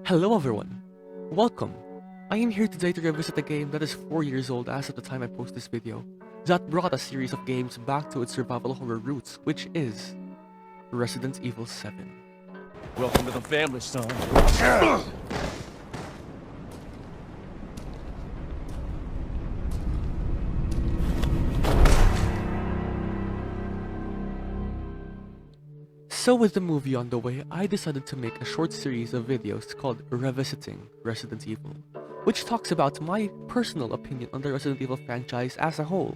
Hello everyone! Welcome! I am here today to revisit a game that is 4 years old as of the time I post this video, that brought a series of games back to its survival horror roots, which is Resident Evil 7. Welcome to the family, son. So with the movie on the way, I decided to make a short series of videos called Revisiting Resident Evil, which talks about my personal opinion on the Resident Evil franchise as a whole.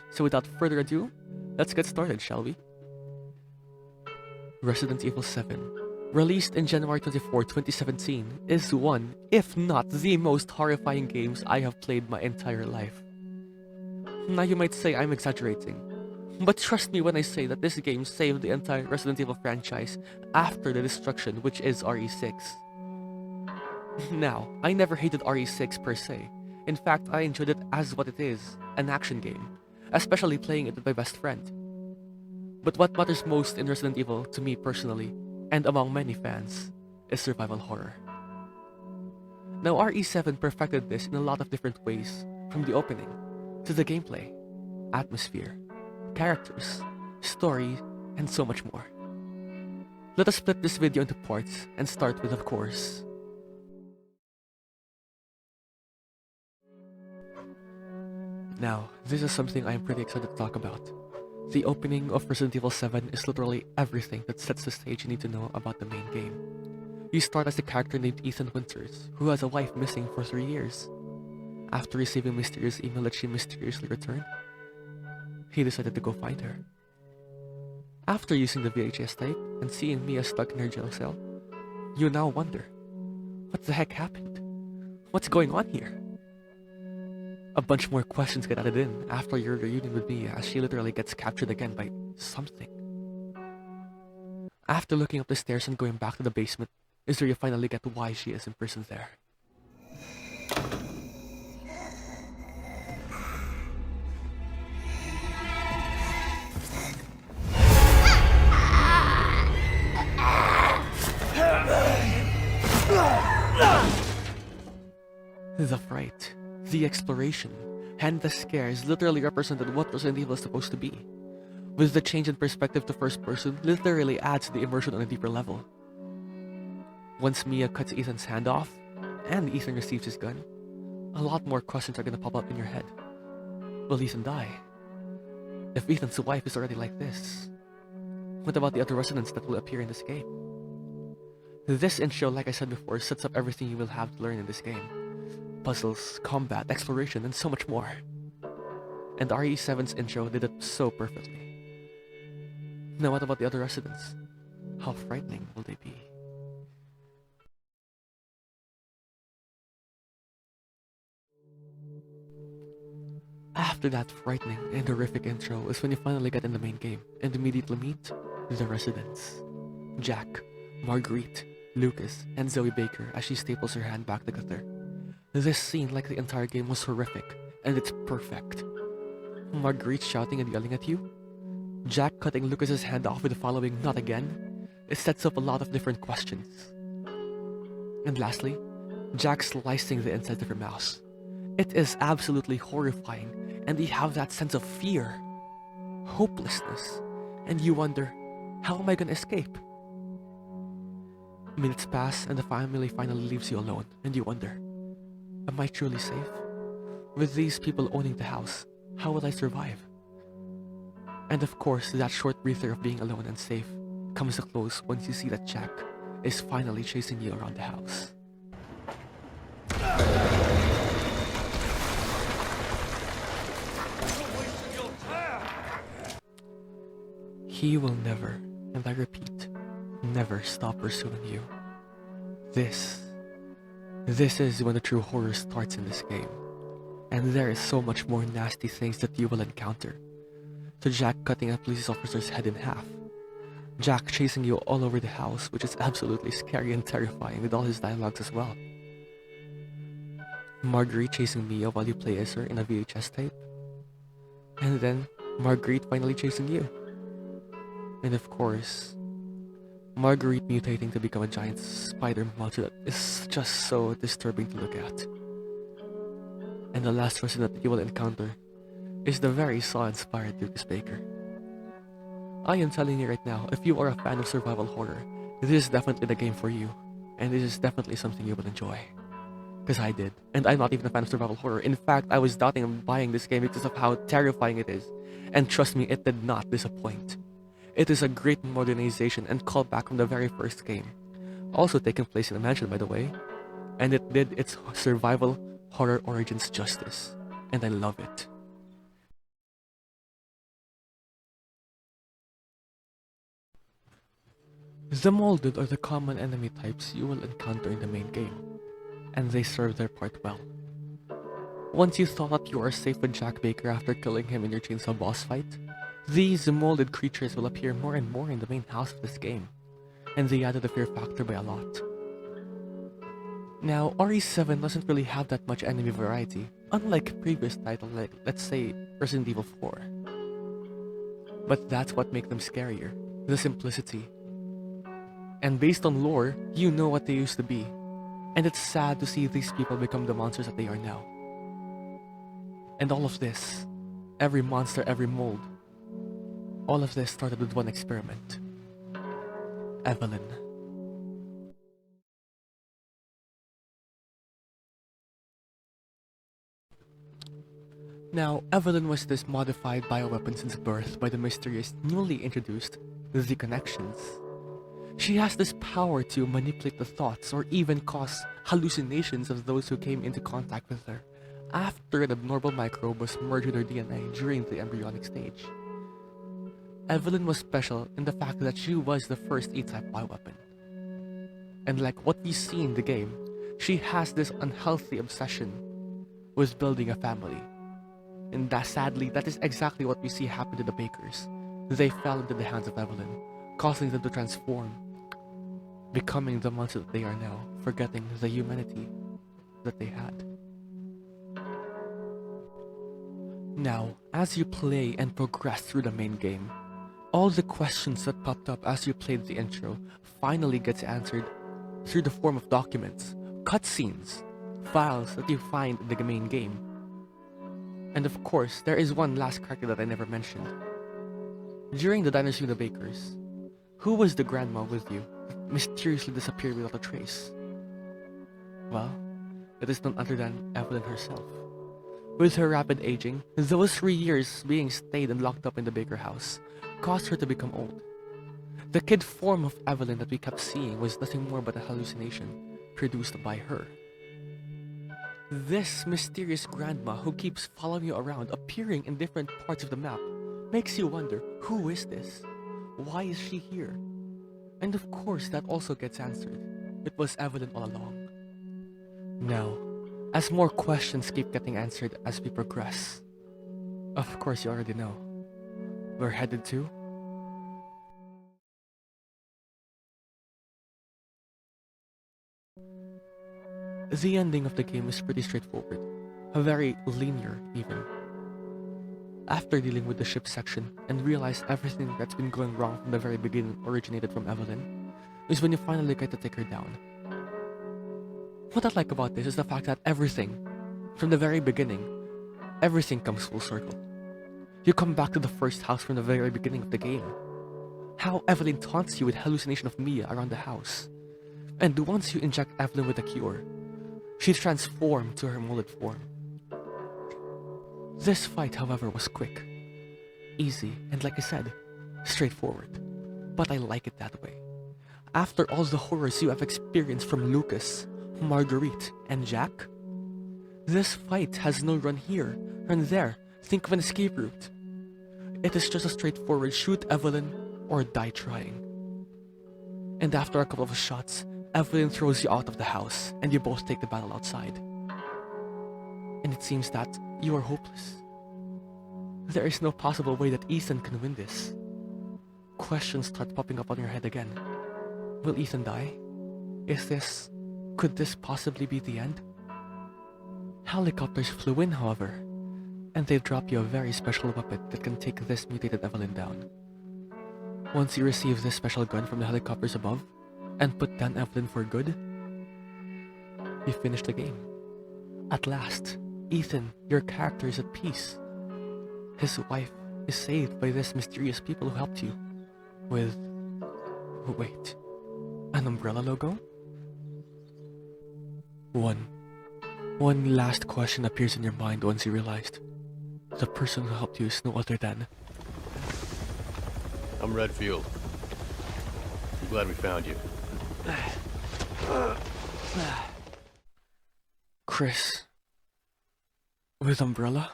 So without further ado, let's get started, shall we? Resident Evil 7, released in January 24, 2017, is one, if not the most horrifying games I have played my entire life. Now you might say I'm exaggerating, but trust me when I say that this game saved the entire Resident Evil franchise after the destruction which is RE6. Now, I never hated RE6 per se. In fact, I enjoyed it as what it is, an action game, especially playing it with my best friend. But what matters most in Resident Evil, to me personally, and among many fans, is survival horror. Now RE7 perfected this in a lot of different ways, from the opening, to the gameplay, atmosphere, characters, story, and so much more. Let us split this video into parts and start with, of course, now, this is something I am pretty excited to talk about. The opening of Resident Evil 7 is literally everything that sets the stage you need to know about the main game. You start as a character named Ethan Winters, who has a wife missing for 3 years. After receiving a mysterious email that she mysteriously returned, he decided to go find her. After using the VHS tape and seeing Mia stuck in her jail cell, you now wonder, what the heck happened? What's going on here? A bunch more questions get added in after your reunion with Mia as she literally gets captured again by something. After looking up the stairs and going back to the basement is where you finally get why she is imprisoned there. The fright, the exploration, and the scares literally represented what Resident Evil is supposed to be. With the change in perspective to first person literally adds the immersion on a deeper level. Once Mia cuts Ethan's hand off, and Ethan receives his gun, a lot more questions are gonna pop up in your head. Will Ethan die? If Ethan's wife is already like this, what about the other residents that will appear in this game? This intro, like I said before, sets up everything you will have to learn in this game. Puzzles, combat, exploration, and so much more. And RE7's intro did it so perfectly. Now what about the other residents? How frightening will they be? After that frightening and horrific intro is when you finally get in the main game and immediately meet the residents. Jack, Marguerite, Lucas, and Zoe Baker as she staples her hand back together. This scene, like the entire game, was horrific, and it's perfect. Marguerite shouting and yelling at you, Jack cutting Lucas's hand off with the following "not again," it sets up a lot of different questions. And lastly, Jack slicing the inside of her mouse. It is absolutely horrifying, and you have that sense of fear, hopelessness, and you wonder, how am I gonna escape? Minutes pass and the family finally leaves you alone, and you wonder, am I truly safe? With these people owning the house, how will I survive? And of course, that short breather of being alone and safe comes to close once you see that Jack is finally chasing you around the house. He will never, and I repeat, never stop pursuing you. This is when the true horror starts in this game. And there is so much more nasty things that you will encounter. To Jack cutting a police officer's head in half. Jack chasing you all over the house, which is absolutely scary and terrifying with all his dialogues as well. Marguerite chasing Mia while you play as her in a VHS tape. And then Marguerite finally chasing you. And of course, Marguerite mutating to become a giant spider monster that is just so disturbing to look at. And the last person that you will encounter is the very Saw-inspired Lucas Baker. I am telling you right now, if you are a fan of survival horror, this is definitely the game for you, and this is definitely something you will enjoy. Because I did, and I'm not even a fan of survival horror. In fact, I was doubting on buying this game because of how terrifying it is, and trust me, it did not disappoint. It is a great modernization and callback from the very first game, also taking place in a mansion by the way, and it did its survival horror origins justice, and I love it. The molded are the common enemy types you will encounter in the main game, and they serve their part well. Once you thought you are safe with Jack Baker after killing him in your chainsaw boss fight, these molded creatures will appear more and more in the main house of this game, and they added the fear factor by a lot. Now, RE7 doesn't really have that much enemy variety, unlike previous titles like, let's say, Resident Evil 4. But that's what makes them scarier, the simplicity. And based on lore, you know what they used to be, and it's sad to see these people become the monsters that they are now. And all of this, every monster, every mold, all of this started with one experiment. Eveline. Now, Eveline was this modified bioweapon since birth by the mysterious newly introduced The Connections. She has this power to manipulate the thoughts or even cause hallucinations of those who came into contact with her after an abnormal microbe was merged with her DNA during the embryonic stage. Eveline was special in the fact that she was the first E-type bioweapon. And like what we see in the game, she has this unhealthy obsession with building a family. And sadly, that is exactly what we see happen to the Bakers. They fell into the hands of Eveline, causing them to transform, becoming the monster that they are now, forgetting the humanity that they had. Now, as you play and progress through the main game, all the questions that popped up as you played the intro finally gets answered through the form of documents, cutscenes, files that you find in the main game. And of course, there is one last character that I never mentioned. During the Dynasty of the Bakers, who was the grandma with you that mysteriously disappeared without a trace? Well, it is none other than Eveline herself. With her rapid aging, those 3 years being stayed and locked up in the Baker house caused her to become old. The kid form of Eveline that we kept seeing was nothing more but a hallucination produced by her. This mysterious grandma who keeps following you around, appearing in different parts of the map, makes you wonder, who is this? Why is she here? And of course, that also gets answered. It was Eveline all along. Now, as more questions keep getting answered as we progress, of course you already know, we're headed to the ending of the game is pretty straightforward, very linear even. After dealing with the ship section and realize everything that's been going wrong from the very beginning originated from Eveline, is when you finally get to take her down. What I like about this is the fact that everything, from the very beginning, everything comes full circle. You come back to the first house from the very beginning of the game. How Eveline taunts you with hallucination of Mia around the house. And once you inject Eveline with a cure, she transformed to her molded form. This fight, however, was quick, easy, and like I said, straightforward. But I like it that way. After all the horrors you have experienced from Lucas, Marguerite, and Jack, this fight has no run here, run there, think of an escape route. It is just a straightforward shoot Eveline or die trying. And after a couple of shots, Eveline throws you out of the house, and you both take the battle outside. And it seems that you are hopeless. There is no possible way that Ethan can win this. Questions start popping up on your head again. Will Ethan die? Could this possibly be the end? Helicopters flew in, however, and they drop you a very special weapon that can take this mutated Eveline down. Once you receive this special gun from the helicopters above, and put down Eveline for good, you finish the game. At last, Ethan, your character, is at peace. His wife is saved by these mysterious people who helped you. With... wait. An umbrella logo? One last question appears in your mind once you realized. The person who helped you is no other than... I'm Redfield. I'm glad we found you. Chris. With umbrella?